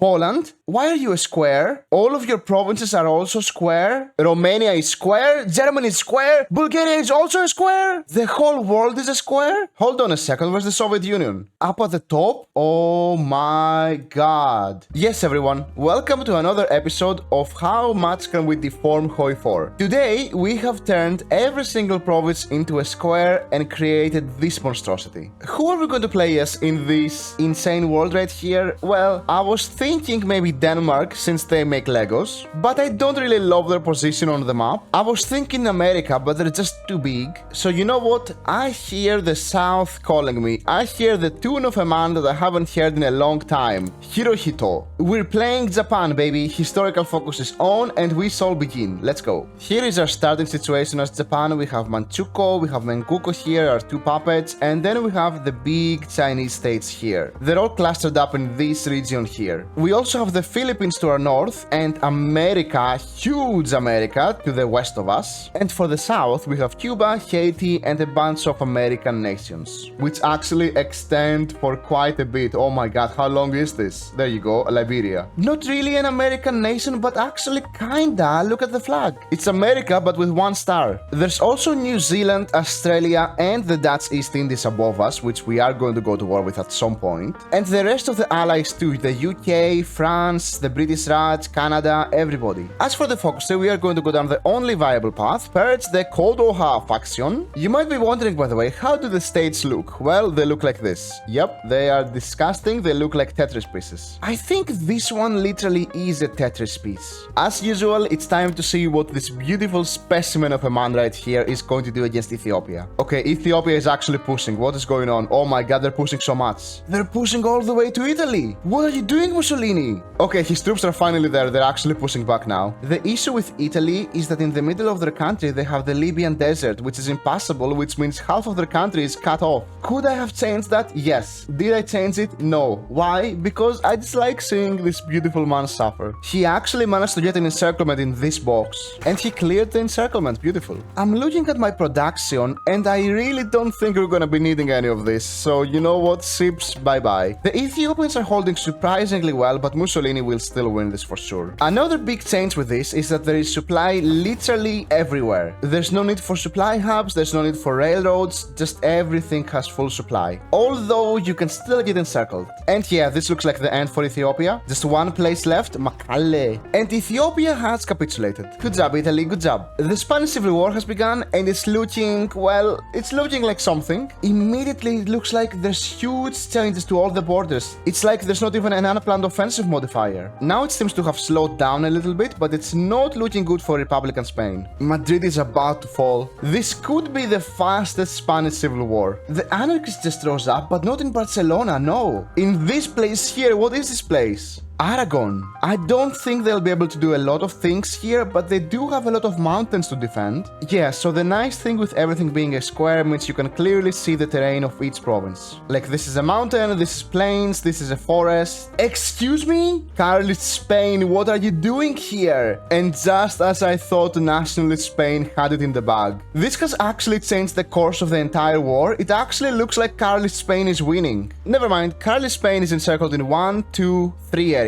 Poland, why are you a square? All of your provinces are also square. Romania is square. Germany is square. Bulgaria is also a square. The whole world is a square? Hold on a second, where's the Soviet Union? Up at the top? Oh my god. Yes, everyone, welcome to another episode of How Much Can We Deform HOI4. Today, we have turned every single province into a square and created this monstrosity. Who are we going to play as in this insane world right here? Well, I was thinking maybe Denmark, since they make Legos, but I don't really love their position on the map. I was thinking America, but they're just too big. So you know what? I hear the South calling me. I hear the tune of a man that I haven't heard in a long time. Hirohito. We're playing Japan, baby. Historical focus is on, and we shall begin. Let's go. Here is our starting situation as Japan. We have Manchukuo, we have Menguko here, our two puppets, and then we have the big Chinese states here. They're all clustered up in this region here. We also have the Philippines to our north, and America, huge America, to the west of us. And for the south, we have Cuba, Haiti, and a bunch of American nations, which actually extend for quite a bit. Oh my god, how long is this? There you go, Liberia. Not really an American nation, but actually kinda. Look at the flag. It's America, but with one star. There's also New Zealand, Australia, and the Dutch East Indies above us, which we are going to go to war with at some point. And the rest of the allies too, the UK, France, the British Raj, Canada, everybody. As for the focus, we are going to go down the only viable path, purge the HOI4 faction. You might be wondering, by the way, how do the states look? Well, they look like this. Yep, they are disgusting, they look like Tetris pieces. I think this one literally is a Tetris piece. As usual, it's time to see what this beautiful specimen of a man right here is going to do against Ethiopia. Okay, Ethiopia is actually pushing. What is going on? Oh my god, they're pushing so much. They're pushing all the way to Italy. What are you doing, Mussolini? Okay, his troops are finally there. They're actually pushing back now. The issue with Italy is that in the middle of their country, they have the Libyan desert, which is impassable, which means half of their country is cut off. Could I have changed that? Yes. Did I change it? No. Why? Because I dislike seeing this beautiful man suffer. He actually managed to get an encirclement in this box, and he cleared the encirclement. Beautiful. I'm looking at my production, and I really don't think we're gonna be needing any of this. So you know what? Ships, bye-bye. The Ethiopians are holding surprisingly well, but Mussolini will still win this for sure. Another big change with this is that there is supply literally everywhere. There's no need for supply hubs, there's no need for railroads, just everything has full supply. Although you can still get encircled. And yeah, this looks like the end for Ethiopia. Just one place left, Makale. And Ethiopia has capitulated. Good job, Italy, good job. The Spanish Civil War has begun, and it's looking, well, it's looking like something. Immediately it looks like there's huge changes to all the borders. It's like there's not even an unplanned offensive modifier. Now it seems to have slowed down a little bit, but it's not looking good for Republican Spain. Madrid is about to fall. This could be the fastest Spanish Civil War. The anarchists just rose up, but not in Barcelona, no. In this place here, what is this place? Aragon. I don't think they'll be able to do a lot of things here, but they do have a lot of mountains to defend. Yeah, so the nice thing with everything being a square means you can clearly see the terrain of each province. Like, this is a mountain, this is plains, this is a forest. Excuse me? Carlist Spain, what are you doing here? And just as I thought nationalist Spain had it in the bag. This has actually changed the course of the entire war. It actually looks like Carlist Spain is winning. Never mind, Carlist Spain is encircled in 1, 2, 3 areas.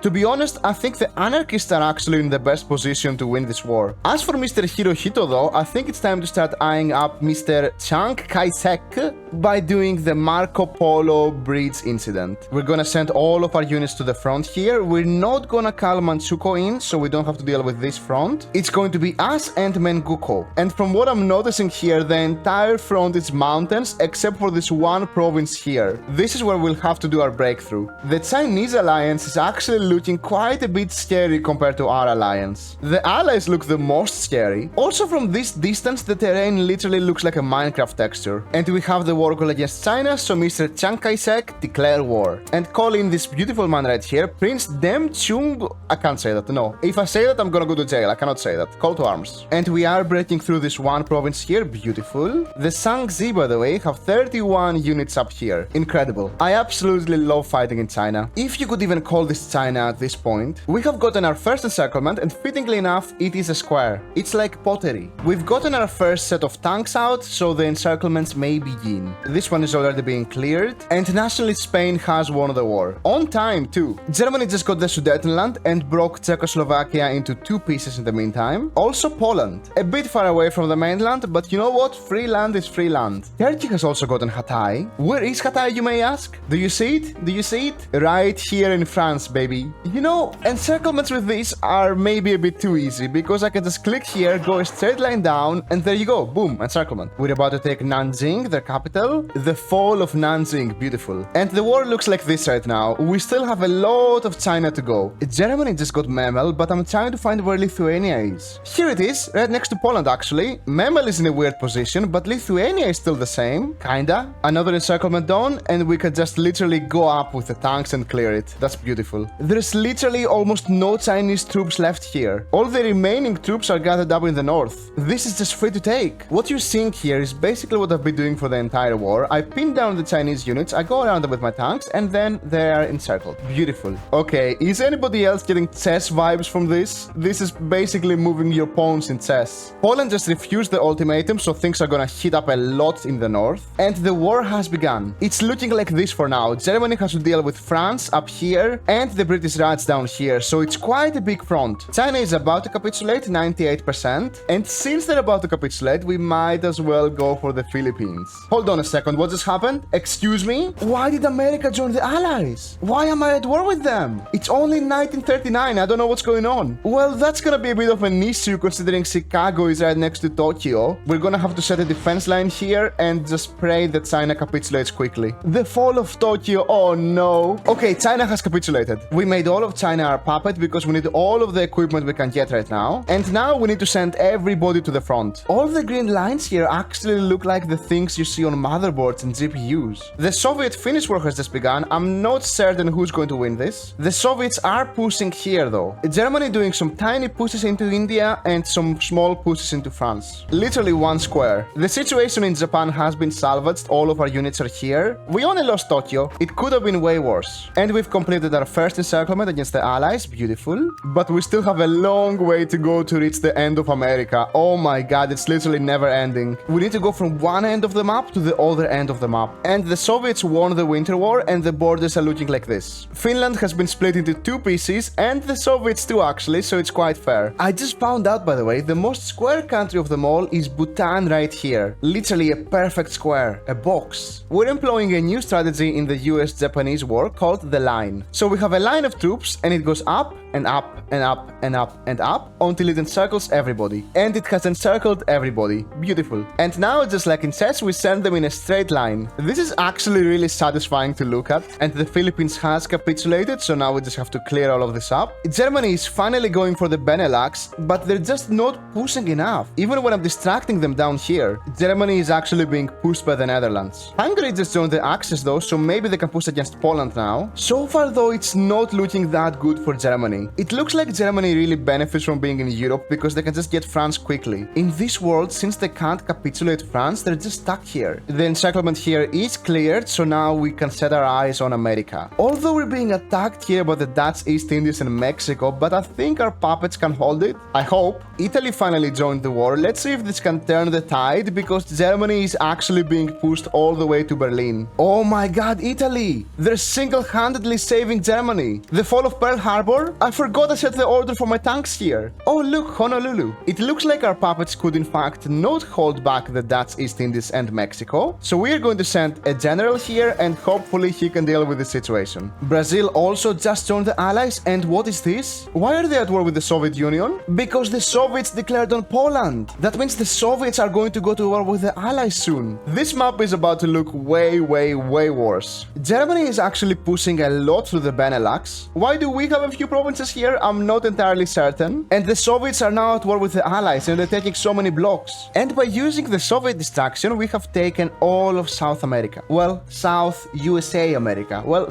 To be honest, I think the anarchists are actually in the best position to win this war. As for Mr. Hirohito though, I think it's time to start eyeing up Mr. Chiang Kai-shek by doing the Marco Polo Bridge incident. We're gonna send all of our units to the front here. We're not gonna call Manchukuo in, so we don't have to deal with this front. It's going to be us and Menguko. And from what I'm noticing here, the entire front is mountains except for this one province here. This is where we'll have to do our breakthrough. The Chinese alliance is actually looking quite a bit scary compared to our alliance. The allies look the most scary. Also from this distance, the terrain literally looks like a Minecraft texture. And we have the war goal against China, so Mr. Chiang Kai-shek declare war. And call in this beautiful man right here, Prince Dem Chung... I can't say that, no. If I say that, I'm gonna go to jail. I cannot say that. Call to arms. And we are breaking through this one province here, beautiful. The Shangzi, by the way, have 31 units up here. Incredible. I absolutely love fighting in China. If you could even call this China at this point. We have gotten our first encirclement, and fittingly enough, it is a square. It's like pottery. We've gotten our first set of tanks out, so the encirclements may begin. This one is already being cleared, and nationalist Spain has won the war. On time 2. Germany just got the Sudetenland and broke Czechoslovakia into 2 pieces in the meantime. Also Poland, a bit far away from the mainland, but you know what? Free land is free land. Turkey has also gotten Hatay. Where is Hatay, you may ask? Do you see it? Do you see it? Right here in France, baby. You know, encirclements with this are maybe a bit too easy, because I can just click here, go a straight line down, and there you go. Boom, encirclement. We're about to take Nanjing, their capital. The fall of Nanjing, beautiful. And the war looks like this right now. We still have a lot of China to go. Germany just got Memel, but I'm trying to find where Lithuania is. Here it is, right next to Poland actually. Memel is in a weird position, but Lithuania is still the same, kinda. Another encirclement done, and we can just literally go up with the tanks and clear it. That's beautiful. There's literally almost no Chinese troops left here. All the remaining troops are gathered up in the north. This is just free to take. What you're seeing here is basically what I've been doing for the entire war. I pin down the Chinese units, I go around them with my tanks, and then they are encircled. Beautiful. Okay, is anybody else getting chess vibes from this? This is basically moving your pawns in chess. Poland just refused the ultimatum, so things are gonna heat up a lot in the north. And the war has begun. It's looking like this for now. Germany has to deal with France up here, and the British Raj down here, so it's quite a big front. China is about to capitulate, 98%. And since they're about to capitulate, we might as well go for the Philippines. Hold on a second, what just happened? Excuse me? Why did America join the Allies? Why am I at war with them? It's only 1939, I don't know what's going on. Well, that's gonna be a bit of an issue considering Chicago is right next to Tokyo. We're gonna have to set a defense line here and just pray that China capitulates quickly. The fall of Tokyo, oh no. Okay, China has capitulated. We made all of China our puppet because we need all of the equipment we can get right now. And now we need to send everybody to the front. All the green lines here actually look like the things you see on motherboards and GPUs. The Soviet-Finnish war has just begun. I'm not certain who's going to win this. The Soviets are pushing here though. Germany doing some tiny pushes into India and some small pushes into France. Literally one square. The situation in Japan has been salvaged. All of our units are here. We only lost Tokyo. It could have been way worse. And we've completed our first encirclement against the Allies. Beautiful. But we still have a long way to go to reach the end of America. Oh my god, it's literally never ending. We need to go from one end of the map to the other end of the map. And the Soviets won the Winter War and the borders are looking like this. Finland has been split into 2 pieces and the Soviets too actually, so it's quite fair. I just found out, by the way, the most square country of them all is Bhutan right here. Literally a perfect square, a box. We're employing a new strategy in the US-Japanese war called the line. So we have a line of troops and it goes up and up and up and up and up until it encircles everybody. And it has encircled everybody. Beautiful. And now, just like in chess, we send them in a straight line. This is actually really satisfying to look at. And the Philippines has capitulated, so now we just have to clear all of this up. Germany is finally going for the Benelux, but they're just not pushing enough. Even when I'm distracting them down here, Germany is actually being pushed by the Netherlands. Hungary just joined the Axis though, so maybe they can push against Poland now. So far though, it's not looking that good for Germany. It looks like Germany really benefits from being in Europe because they can just get France quickly. In this world, since they can't capitulate France, they're just stuck here. The encirclement here is cleared, so now we can set our eyes on America. Although we're being attacked here by the Dutch East Indies and Mexico, but I think our puppets can hold it. I hope. Italy finally joined the war. Let's see if this can turn the tide, because Germany is actually being pushed all the way to Berlin. Oh my god, Italy! They're single-handedly saving Germany. The fall of Pearl Harbor? I forgot I set the order for my tanks here. Oh look, Honolulu. It looks like our puppets could in fact not hold back the Dutch East Indies and Mexico. So we are going to send a general here and hopefully he can deal with the situation. Brazil also just joined the Allies, and what is this? Why are they at war with the Soviet Union? Because the Soviets declared on Poland. That means the Soviets are going to go to war with the Allies soon. This map is about to look way worse. Germany is actually pushing a lot through the Benelux. Why do we have a few provinces here? I'm not entirely certain. And the Soviets are now at war with the Allies and they're taking so many blocks. And by using the Soviet distraction, we have taken all of South America. Well, South USA America. Well,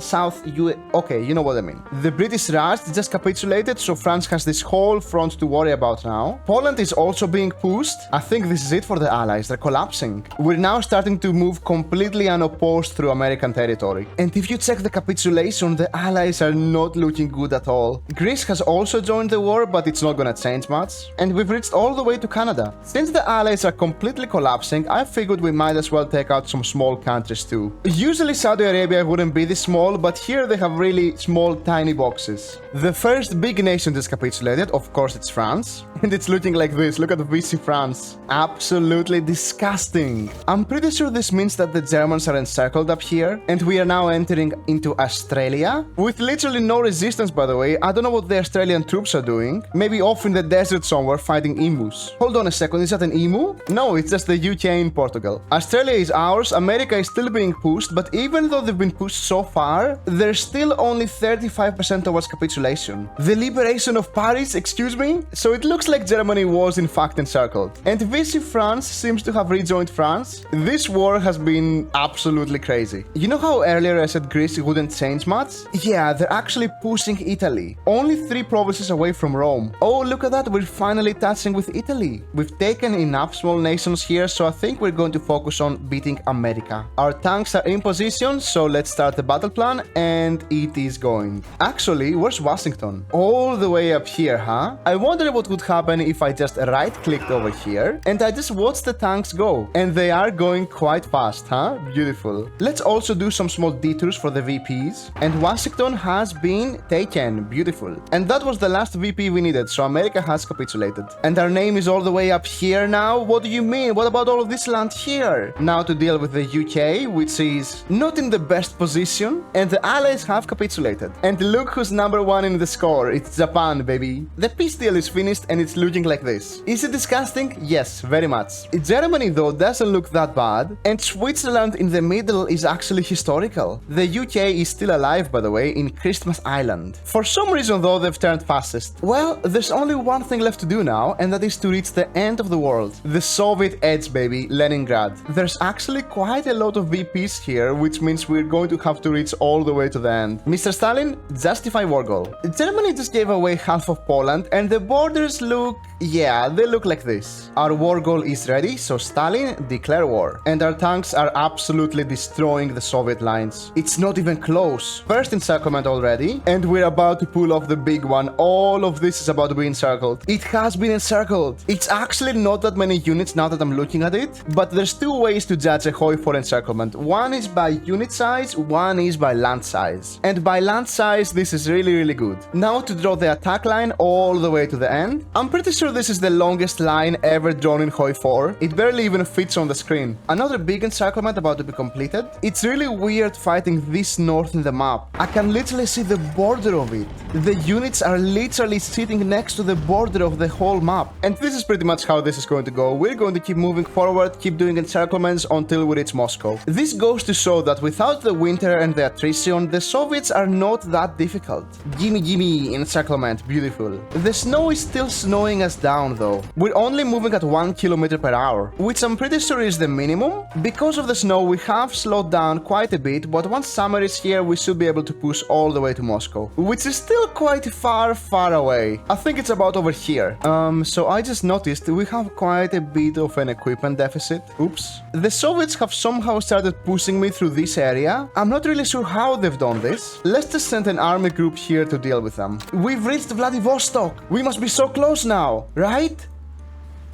okay, you know what I mean. The British Raj just capitulated, so France has this whole front to worry about now. Poland is also being pushed. I think this is it for the Allies. They're collapsing. We're now starting to move completely unopposed through American territory. And if you check the capitulation, the Allies are not looking good at all. Greece has also joined the war, but it's not gonna change much. And we've reached all the way to Canada. Since the allies are completely collapsing, I figured we might as well take out some small countries too. Usually Saudi Arabia wouldn't be this small, but here they have really small tiny boxes. The first big nation just capitulated, of course it's France. And it's looking like this, look at VC France. Absolutely disgusting. I'm pretty sure this means that the Germans are encircled up here, and we are now entering into Australia. With literally no resistance, by the way. I don't know what the Australian troops are doing. Maybe off in the desert somewhere fighting emus. Hold on a second, is that an emu? No, it's just the UK and Portugal. Australia is ours, America is still being pushed, but even though they've been pushed so far, there's still only 35% towards capitulation. The liberation of Paris, excuse me? So it looks like Germany was in fact encircled. And Vichy France seems to have rejoined France. This war has been absolutely crazy. You know how earlier I said Greece wouldn't change much? Yeah, they're actually pushing Italy. Only 3 provinces away from Rome. Oh, look at that, we're finally touching with Italy. We've taken enough small nations here, so I think we're going to focus on beating America. Our tanks are in position, so let's start the battle plan, and it is going. Actually, where's Washington? All the way up here, huh? I wonder what would happen if I just right-clicked over here, and I just watched the tanks go. And they are going quite fast, huh? Beautiful. Let's also do some small detours for the VPs. And Washington has been taken. Beautiful. And that was the last VP we needed, so America has capitulated. And our name is all the way up here now? What do you mean? What about all of this land here? Now to deal with the UK, which is not in the best position, and the allies have capitulated. And look who's #1 in the score. It's Japan, baby. The peace deal is finished and it's looking like this. Is it disgusting? Yes, very much. Germany, though, doesn't look that bad, and Switzerland in the middle is actually historical. The UK is still alive, by the way, in Christmas Island. For some reason, though, they've turned fascist. Well, there's only one thing left to do now, and that is to reach the end of the world. The Soviet edge, baby, Leningrad. There's actually quite a lot of VPs here, which means we're going to have to reach all the way to the end. Mr. Stalin, justify war goal. Germany just gave away half of Poland, and the borders look... yeah, they look like this. Our war goal is ready, so Stalin, declare war. And our tanks are absolutely destroying the Soviet lines. It's not even close. First encirclement already, and we're about to pull off the big one. All of this is about to be encircled. It has been encircled. It's actually not that many units now that I'm looking at it, but there's 2 ways to judge a HOI4 encirclement. One is by unit size, one is by land size. And by land size, this is really good. Now to draw the attack line all the way to the end. I'm pretty sure this is the longest line ever drawn in HOI4. It barely even fits on the screen. Another big encirclement about to be completed. It's really weird fighting this north in the map. I can literally see the border of it. The units are literally sitting next to the border of the whole map. And this is pretty much how this is going to go. We're going to keep moving forward, keep doing encirclements until we reach Moscow. This goes to show that without the winter and the attrition, the Soviets are not that difficult. Gimme, encirclement, beautiful. The snow is still snowing us down though. We're only moving at 1 kilometer per hour, which I'm pretty sure is the minimum. Because of the snow, we have slowed down quite a bit, but once summer is here, we should be able to push all the way to Moscow, which is still quite far away. I think it's about over here. So I just noticed we have quite a bit of an equipment deficit. Oops. The Soviets have somehow started pushing me through this area. I'm not really sure how they've done this. Let's just send an army group here to deal with them. We've reached Vladivostok. We must be so close now, right?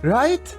Right?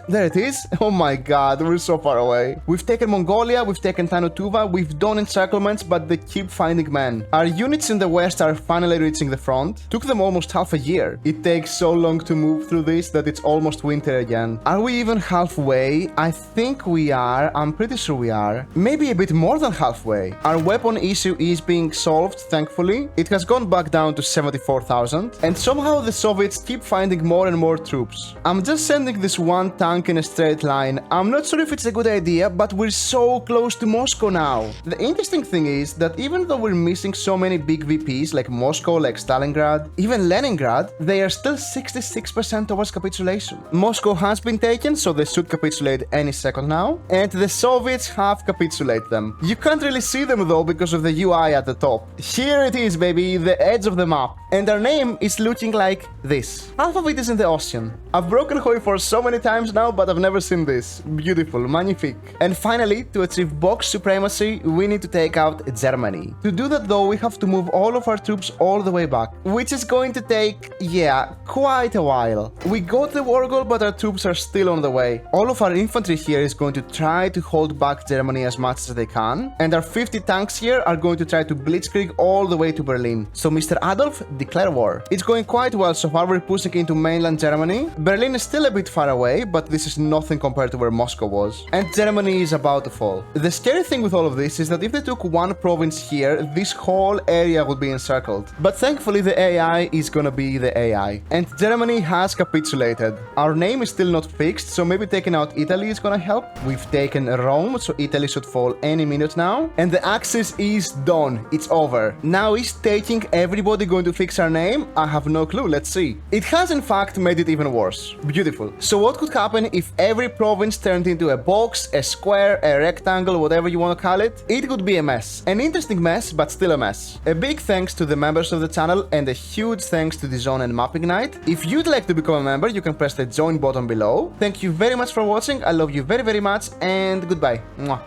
There it is. Oh my god, we're so far away. We've taken Mongolia, we've taken Tanutuva, we've done encirclements, but they keep finding men. Our units in the west are finally reaching the front. Took them almost half a year. It takes so long to move through this that it's almost winter again. Are we even halfway? I think we are. I'm pretty sure we are. Maybe a bit more than halfway. Our weapon issue is being solved, thankfully. It has gone back down to 74,000. And somehow the Soviets keep finding more and more troops. I'm just sending this one tank in a straight line. I'm not sure if it's a good idea, but we're so close to Moscow now. The interesting thing is that even though we're missing so many big VPs like Moscow, like Stalingrad, even Leningrad, they are still 66% towards capitulation. Moscow has been taken, so they should capitulate any second now, and the Soviets have capitulated them. You can't really see them though because of the UI at the top. Here it is, baby, the edge of the map. And our name is looking like this. Half of it is in the ocean. I've broken HOI4 so many many times now, but I've never seen this. Beautiful, magnifique. And finally, to achieve box supremacy, we need to take out Germany. To do that though, we have to move all of our troops all the way back, which is going to take, yeah, quite a while. We got the war goal, but our troops are still on the way. All of our infantry here is going to try to hold back Germany as much as they can, and our 50 tanks here are going to try to blitzkrieg all the way to Berlin. So Mr. Adolf, declare war. It's going quite well so far. We're pushing into mainland Germany. Berlin is still a bit far away, but this is nothing compared to where Moscow was. And Germany is about to fall. The scary thing with all of this is that if they took one province here, this whole area would be encircled. But thankfully the AI is gonna be the AI. And Germany has capitulated. Our name is still not fixed, so maybe taking out Italy is gonna help. We've taken Rome, so Italy should fall any minute now. And the Axis is done. It's over. Now is taking everybody going to fix our name? I have no clue. Let's see. It has in fact made it even worse. Beautiful. So what could happen if every province turned into a box, a square, a rectangle, whatever you want to call it? It would be a mess. An interesting mess, but still a mess. A big thanks to the members of the channel and a huge thanks to Dizon and Mapping Night. If you'd like to become a member, you can press the join button below. Thank you very much for watching. I love you very, very much, and goodbye. Mwah.